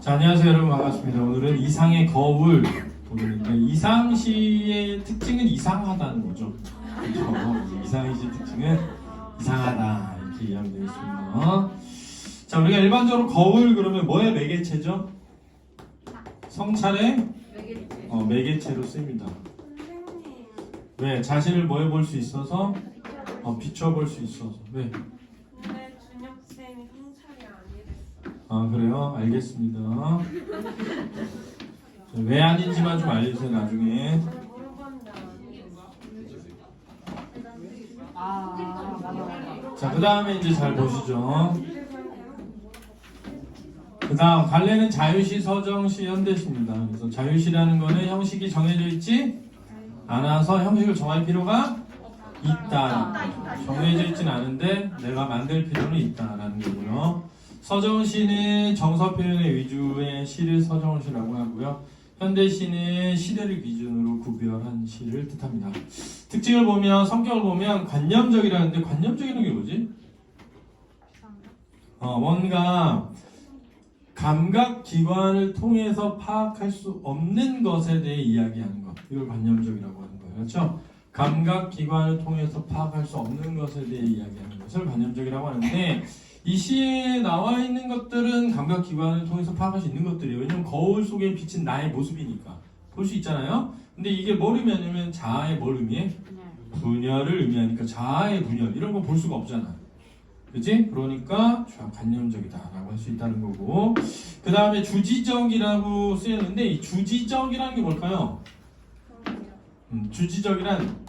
자, 안녕하세요 여러분, 반갑습니다. 오늘은 이상의 거울 보는데, 이상시의 특징은 이상하다는 거죠. 그렇죠? 이상시 특징은 이상하다, 이렇게 이해하면 되겠습니다. 자, 우리가 일반적으로 거울 그러면 뭐의 매개체죠? 성찰의 매개체로 쓰입니다. 왜? 자신을 뭐 해볼 수 있어서? 비춰볼 수 있어서. 왜? 근데 준혁쌤이 성찰이 아니랬어. 아, 그래요? 알겠습니다. 왜 아닌지만 좀 알려주세요, 나중에. 물어봤는데 아니랬어. 자, 그 다음에 이제 잘 보시죠. 그 다음, 관례는 자유시, 서정시, 현대시입니다. 그래서 자유시라는 거는 형식이 정해져 있지 않아서 형식을 정할 필요가 있다. 정해져 있진 않은데 내가 만들 필요는 있다라는 거고요. 서정시는 정서 표현의 위주의 시를 서정시라고 하고요. 현대시는 시대를 기준으로 구별한 시를 뜻합니다. 특징을 보면, 성격을 보면 관념적이라는데, 관념적이라는 게 뭐지? 뭔가 감각기관을 통해서 파악할 수 없는 것에 대해 이야기하는 것, 이걸 관념적이라고 하는 거예요. 그렇죠? 감각기관을 통해서 파악할 수 없는 것에 대해 이야기하는 것을 관념적이라고 하는데, 이 시에 나와 있는 것들은 감각기관을 통해서 파악할 수 있는 것들이에요. 왜냐면 거울 속에 비친 나의 모습이니까 볼 수 있잖아요. 근데 이게 뭘 의미하냐면 자아의 뭘 의미해? 분열을 의미하니까 자아의 분열, 이런 거 볼 수가 없잖아. 그치? 그러니까 관념적이다라고 할 수 있다는 거고, 그 다음에 주지적이라고 쓰였는데, 이 주지적이라는 게 뭘까요? 주지적이란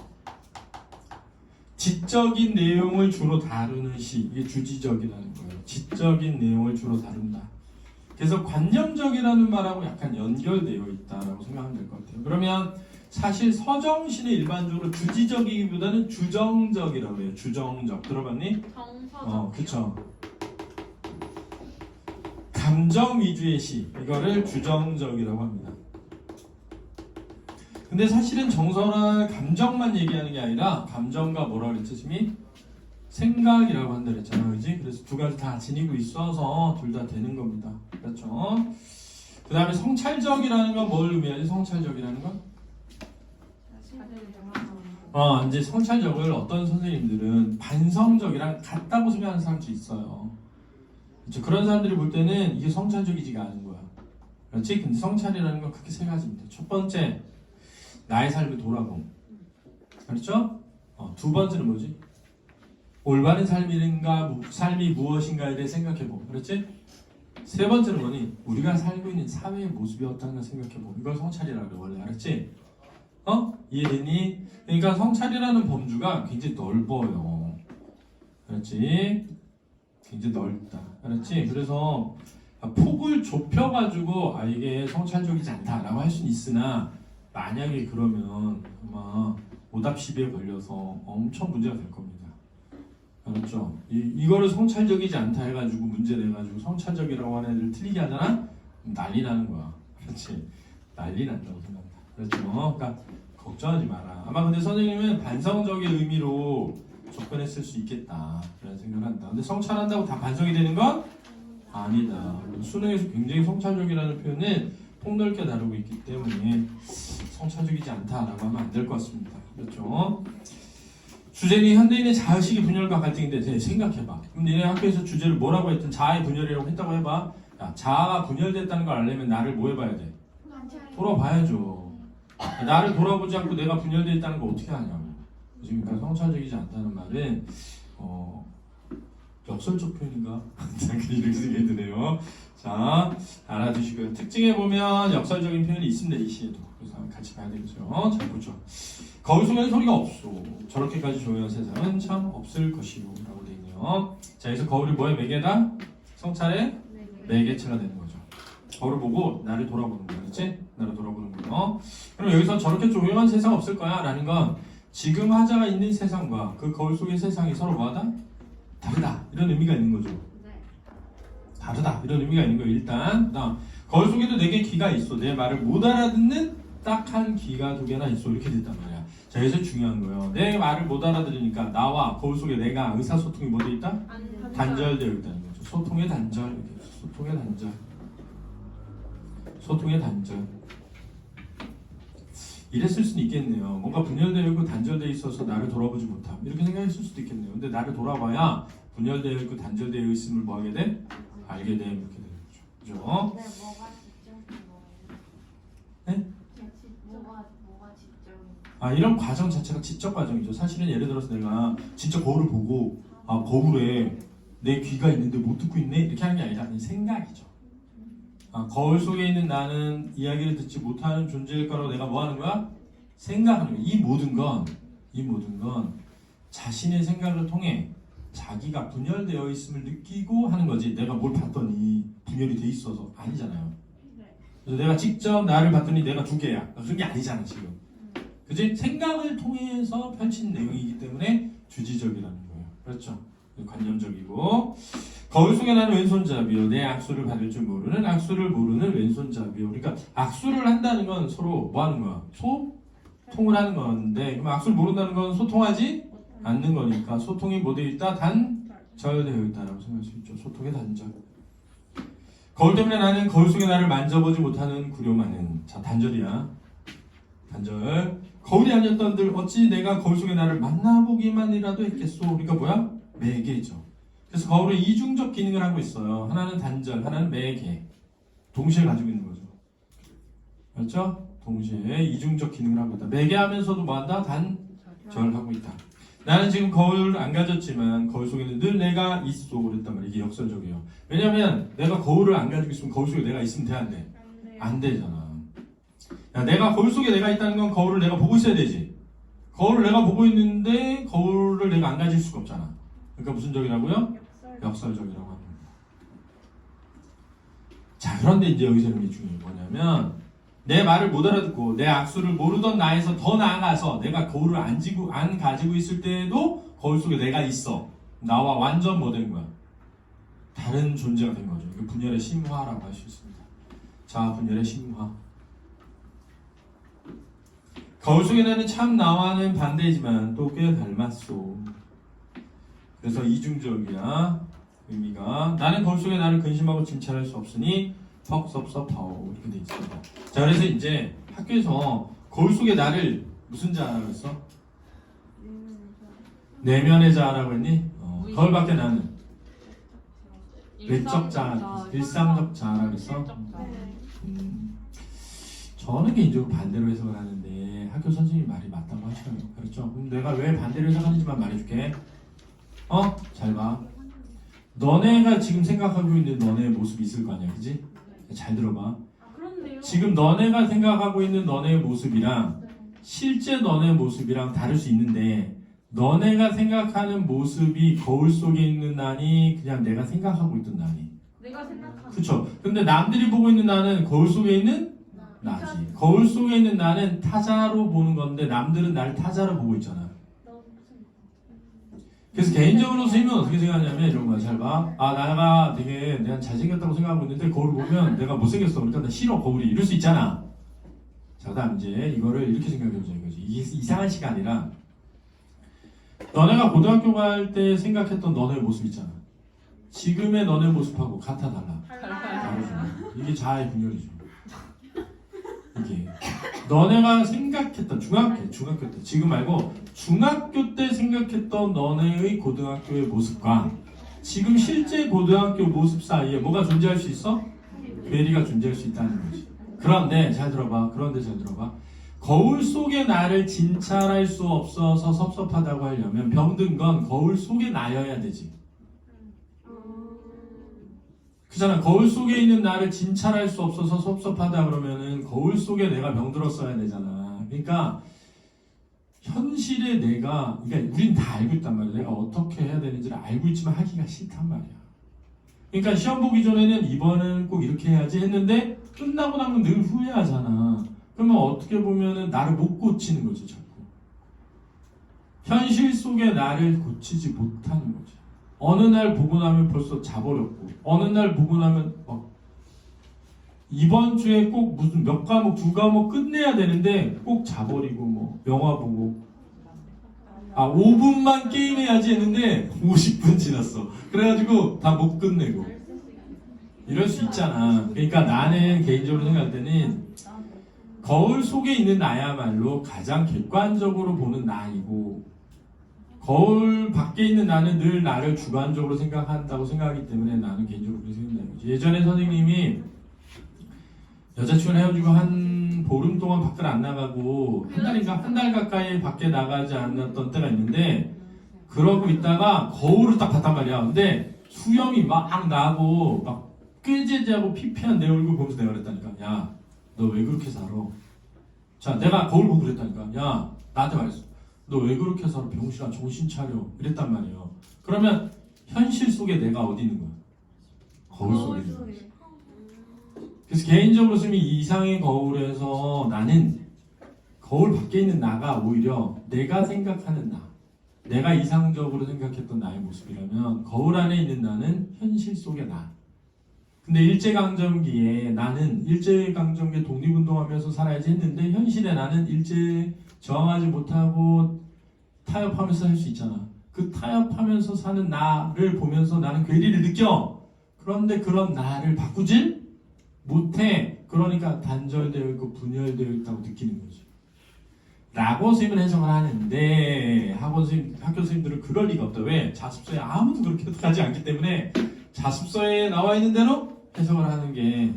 지적인 내용을 주로 다루는 시, 이게 주지적이라는 거예요. 지적인 내용을 주로 다룬다. 그래서 관념적이라는 말하고 약간 연결되어 있다라고 생각하면 될 것 같아요. 그러면 사실 서정시는 일반적으로 주지적이기보다는 주정적이라고 해요. 주정적. 들어봤니? 그쵸. 감정 위주의 시, 이거를 주정적이라고 합니다. 근데 사실은 정서나 감정만 얘기하는 게 아니라, 감정과 뭐라 그랬죠, 지금? 생각이라고 한다 그랬잖아, 그지? 그래서 두 가지 다 지니고 있어서 둘 다 되는 겁니다. 그렇죠? 그 다음에 성찰적이라는 건 뭘 의미하지? 성찰적이라는 건? 이제 성찰적을 어떤 선생님들은 반성적이랑 같다고 생각하는 사람도 있어요. 그렇죠? 그런 사람들이 볼 때는 이게 성찰적이지가 않은 거야. 그렇지? 근데 성찰이라는 건 크게 세 가지입니다. 첫 번째, 나의 삶을 돌아봄. 그렇죠? 두 번째는 뭐지? 올바른 삶이 무엇인가에 대해 생각해봄. 그렇지? 세 번째는 뭐니? 우리가 살고 있는 사회의 모습이 어떤가 생각해봄. 이걸 성찰이라고 그래, 원래. 알았지? 이해되니? 그러니까 성찰이라는 범주가 굉장히 넓어요. 그렇지? 굉장히 넓다. 그렇지? 그래서 폭을 좁혀가지고 이게 성찰적이지 않다라고 할 수는 있으나, 만약에 그러면 아마 오답 시비에 걸려서 엄청 문제가 될 겁니다. 알았죠? 이거를 성찰적이지 않다 해가지고 문제 내가지고 성찰적이라고 하는 애들 틀리게 하잖아? 난리 나는 거야. 그렇지? 난리 난다고 생각한다. 그렇죠? 그러니까 걱정하지 마라. 아마 근데 선생님은 반성적인 의미로 접근했을 수 있겠다, 그런 생각을 한다. 근데 성찰한다고 다 반성이 되는 건 아니다. 수능에서 굉장히 성찰적이라는 표현은 폭넓게 다루고 있기 때문에 성찰적이지 않다라고 하면 안 될 것 같습니다. 그렇죠? 주제는 현대인의 자의식의 분열과 갈등인데, 생각해봐. 그럼 니네 학교에서 주제를 뭐라고 했든 자아의 분열이라고 했다고 해봐. 야, 자아가 분열됐다는 걸 알려면 나를 뭐 해봐야 돼? 돌아봐야죠. 나를 돌아보지 않고 내가 분열되어 있다는 걸 어떻게 하냐고. 그러니까 성찰적이지 않다는 말은 역설적 표현인가? 이렇게 생각이 드네요. 자, 알아두시고요. 특징에 보면 역설적인 표현이 있습니다, 이 시에도. 그래서 같이 봐야 되겠죠. 잘 보죠. 거울 속에는 소리가 없소. 저렇게까지 조용한 세상은 참 없을 것이요. 라고 되어 있네요. 자, 여기서 거울이 뭐의 매개다? 성찰의 매개체가 되는 거죠. 거울을 보고 나를 돌아보는 거야. 그렇지? 나를 돌아보는 거예요. 그럼 여기서 저렇게 조용한 세상 없을 거야 라는 건, 지금 하자가 있는 세상과 그 거울 속의 세상이 서로 뭐하다? 다르다, 이런 의미가 있는 거죠. 다르다, 이런 의미가 있는 거예요. 일단 거울 속에도 4개의 귀가 있어. 내 말을 못 알아듣는 딱 한 귀가 2개나 있어. 이렇게 됐단 말이야. 자, 여기서 중요한 거예요. 내 말을 못 알아들으니까 나와 거울 속에 내가 의사소통이 뭐 돼 있다? 단절되어 있다는 거죠. 소통의 단절. 소통의 단절. 소통의 단절. 이랬을 수는 있겠네요. 뭔가 분열되어 있고 단절되어 있어서 나를 돌아보지 못함. 이렇게 생각했을 수도 있겠네요. 근데 나를 돌아봐야 분열되어 있고 단절되어 있음을 뭐 하게 돼? 알게 돼. 이렇게 되는 거죠. 그죠? 근데 뭐가 지적인 거예요? 네? 뭐가 지적인 아, 이런 과정 자체가 지적 과정이죠. 사실은 예를 들어서 내가 진짜 거울을 보고 아, 거울에 내 귀가 있는데 못 듣고 있네? 이렇게 하는 게 아니라 그냥 생각이죠. 아, 거울 속에 있는 나는 이야기를 듣지 못하는 존재일 거라고 내가 뭐 하는 거야? 생각하는 거야. 이 모든 건 자신의 생각을 통해 자기가 분열되어 있음을 느끼고 하는 거지. 내가 뭘 봤더니 분열이 돼 있어서 아니잖아요. 그래서 내가 직접 나를 봤더니 내가 두 개야. 그런 게 아니잖아 지금. 그지? 생각을 통해서 펼친 내용이기 때문에 주지적이라는 거예요. 그렇죠? 관념적이고 거울 속에 나는 왼손잡이요 내 악수를 받을 줄 모르는 악수를 모르는 왼손잡이요. 그러니까 악수를 한다는 건 서로 뭐 하는 거야? 소통을 하는 건데 그럼 악수를 모른다는 건 소통하지 않는 거니까 소통이 뭐 되어 있다? 단절되어 있다라고 생각할 수 있죠. 소통의 단절. 거울 때문에 나는 거울 속에 나를 만져보지 못하는 구려마는 자 단절이야. 단절. 거울이 아니었던들 어찌 내가 거울 속에 나를 만나보기만이라도 했겠소. 그러니까 뭐야? 매개죠. 그래서 거울은 이중적 기능을 하고 있어요. 하나는 단절, 하나는 매개. 동시에 가지고 있는 거죠. 그렇죠? 동시에 이중적 기능을 하고 있다. 매개하면서도 뭐한다? 단절하고 있다. 나는 지금 거울을 안 가졌지만 거울 속에는 늘 내가 있어 그랬단 말이야. 이게 역설적이에요. 왜냐면 내가 거울을 안 가지고 있으면 거울 속에 내가 있으면 돼? 안 돼? 안 되잖아. 야, 내가 거울 속에 내가 있다는 건 거울을 내가 보고 있어야 되지. 거울을 내가 보고 있는데 거울을 내가 안 가질 수가 없잖아. 그러니까 무슨 적이라고요? 역설적이라고 하는 거예요. 자, 그런데 이제 여기서 이게 중요한 게 뭐냐면 내 말을 못 알아듣고 내 악수를 모르던 나에서 더 나아가서 내가 거울을 안 가지고 있을 때에도 거울 속에 내가 있어. 나와 완전 뭐 된 거야? 다른 존재가 된 거죠. 이게 분열의 심화라고 할 수 있습니다. 자, 분열의 심화. 거울 속에 나는 참 나와는 반대지만 또 꽤 닮았소. 그래서 이중적이야. 의미가 나는 거울 속에 나를 근심하고 진찰할 수 없으니 퍽섭섭하오 이렇게 돼 있습니다. 자, 그래서 이제 학교에서 거울 속에 나를 무슨 자라고 했어? 내면의 자라고 했니? 거울 밖에 나는 외적 자, 일상적 자라고 했어? 저는 개인적으로 반대로 해석을 하는데 학교 선생님이 말이 맞다고 하셔요. 그렇죠? 그럼 내가 왜 반대로 해석하는지만 말해줄게. 잘 봐. 너네가 지금 생각하고 있는 너네의 모습이 있을 거 아니야, 그지? 잘 들어봐. 지금 너네가 생각하고 있는 너네의 모습이랑 실제 너네의 모습이랑 다를 수 있는데 너네가 생각하는 모습이 거울 속에 있는 나니 그냥 내가 생각하고 있던 나니. 내가 생각하는. 그렇죠. 근데 남들이 보고 있는 나는 거울 속에 있는 나지. 거울 속에 있는 나는 타자로 보는 건데 남들은 나를 타자로 보고 있잖아. 그래서 개인적으로 선생님은 어떻게 생각하냐면 이런 거야. 잘 봐. 아, 내가 잘생겼다고 생각하고 있는데 거울 보면 내가 못생겼어. 그러니까 나 싫어 거울이. 이럴 수 있잖아. 자, 그다음 이제 이거를 이렇게 생각해보자 이거지. 이게 이상한 시가 아니라 너네가 고등학교 갈 때 생각했던 너네의 모습 있잖아. 지금의 너네 모습하고 같아 달라? 다르죠. 이게 자아의 분열이죠. 이게 너네가 생각했던 중학교 때 지금 말고 중학교 때 생각했던 너네의 고등학교의 모습과 지금 실제 고등학교 모습 사이에 뭐가 존재할 수 있어? 괴리가 존재할 수 있다는 거지. 그런데 잘 들어봐. 거울 속에 나를 진찰할 수 없어서 섭섭하다고 하려면 병든 건 거울 속에 나여야 되지. 그잖아. 거울 속에 있는 나를 진찰할 수 없어서 섭섭하다 그러면은 거울 속에 내가 병들었어야 되잖아. 그러니까 현실에 그러니까 우린 다 알고 있단 말이야. 내가 어떻게 해야 되는지를 알고 있지만 하기가 싫단 말이야. 그러니까 시험 보기 전에는 이번은 꼭 이렇게 해야지 했는데 끝나고 나면 늘 후회하잖아. 그러면 어떻게 보면은 나를 못 고치는 거지 자꾸. 현실 속에 나를 고치지 못하는 거지. 어느 날 보고 나면 벌써 자버렸고 어느 날 보고 나면 이번 주에 꼭 무슨 몇 과목 두 과목 끝내야 되는데 꼭 자버리고 뭐 영화 보고 5분만 게임해야지 했는데 50분 지났어. 그래가지고 다 못 끝내고 이럴 수 있잖아. 그러니까 나는 개인적으로 생각할 때는 거울 속에 있는 나야말로 가장 객관적으로 보는 나이고, 거울 밖에 있는 나는 늘 나를 주관적으로 생각한다고 생각하기 때문에 나는 개인적으로 그렇게 생각해요. 예전에 선생님이 여자친구랑 헤어지고 한 보름 동안 밖을 안 나가고 한 달 가까이 밖에 나가지 않았던 때가 있는데, 그러고 있다가 거울을 딱 봤단 말이야. 근데 수염이 막 나고 막 꾀죄죄하고 피피한 내 얼굴 보면서 내가 그랬다니까. 야, 너 왜 그렇게 살아? 자, 내가 거울 보고 그랬다니까. 야, 나한테 말했어. 너 왜 그렇게 살아? 병신아, 정신 차려. 이랬단 말이에요. 그러면 현실 속에 내가 어디 있는 거야? 거울 속에 있는 거야. 그래서 개인적으로 쓰면 이 이상의 거울에서 나는 거울 밖에 있는 나가 오히려 내가 생각하는 나, 내가 이상적으로 생각했던 나의 모습이라면, 거울 안에 있는 나는 현실 속의 나. 근데 일제강점기에 나는 일제강점기에 독립운동하면서 살아야지 했는데, 현실에 나는 일제에 저항하지 못하고 타협하면서 살 수 있잖아. 그 타협하면서 사는 나를 보면서 나는 괴리를 느껴. 그런데 그런 나를 바꾸질 못해. 그러니까 단절되어 있고 분열되어 있다고 느끼는 거지. 라고 선생님은 해석을 하는데, 학교 선생님들은 그럴 리가 없다. 왜? 자습서에 아무도 그렇게 하지 않기 때문에 자습서에 나와 있는 대로 해석을 하는 게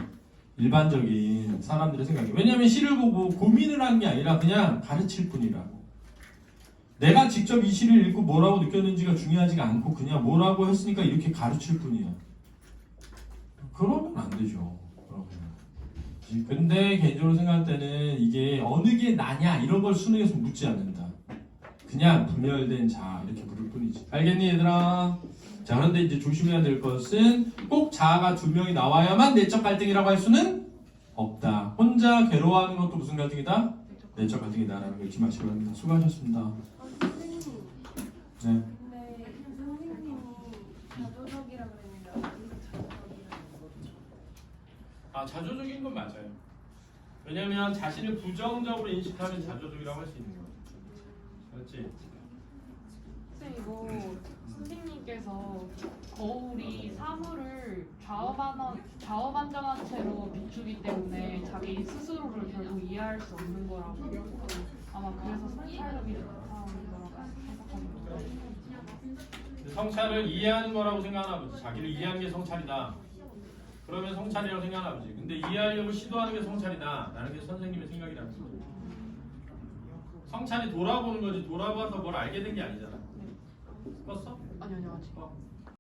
일반적인 사람들의 생각이에요. 왜냐하면 시를 보고 고민을 하는 게 아니라 그냥 가르칠 뿐이라고. 내가 직접 이 시를 읽고 뭐라고 느꼈는지가 중요하지가 않고 그냥 뭐라고 했으니까 이렇게 가르칠 뿐이야. 그러면 안 되죠. 근데 개인적으로 생각할 때는 이게 어느 게 나냐 이런 걸 수능에서 묻지 않는다. 그냥 분열된 자 이렇게 물을 뿐이지. 알겠니 얘들아? 자, 그런데 이제 조심해야 될 것은 꼭 자아가 두 명이 나와야만 내적 갈등이라고 할 수는 없다. 혼자 괴로워하는 것도 무슨 갈등이다? 내적 갈등이다라는 걸 잊지 마시기 바랍니다. 수고하셨습니다. 선생님. 네. 근데 선생님이 자조적이라 그랬는데 어디서 자조적이라고? 아, 자조적인 건 맞아요. 왜냐면 자신을 부정적으로 인식하면 자조적이라고 할 수 있는 거예요. 그렇지? 선생님 이거 선생님께서 거울이 사물을 좌우반전한 채로 비추기 때문에 자기 스스로를 결국 이해할 수 없는 거라고 아마 그래서 성찰력이 좋다는 거라고 생각합니다. 성찰을 이해하는 거라고 생각하나 보지. 자기를 이해하는 게 성찰이다. 그러면 성찰이라고 생각하나 보지. 근데 이해하려고 시도하는 게 성찰이다 라는 게 선생님의 생각이라는 거죠. 성찰이 돌아보는 거지 돌아봐서 뭘 알게 된 게 아니잖아. 껐어? 아니요 아직.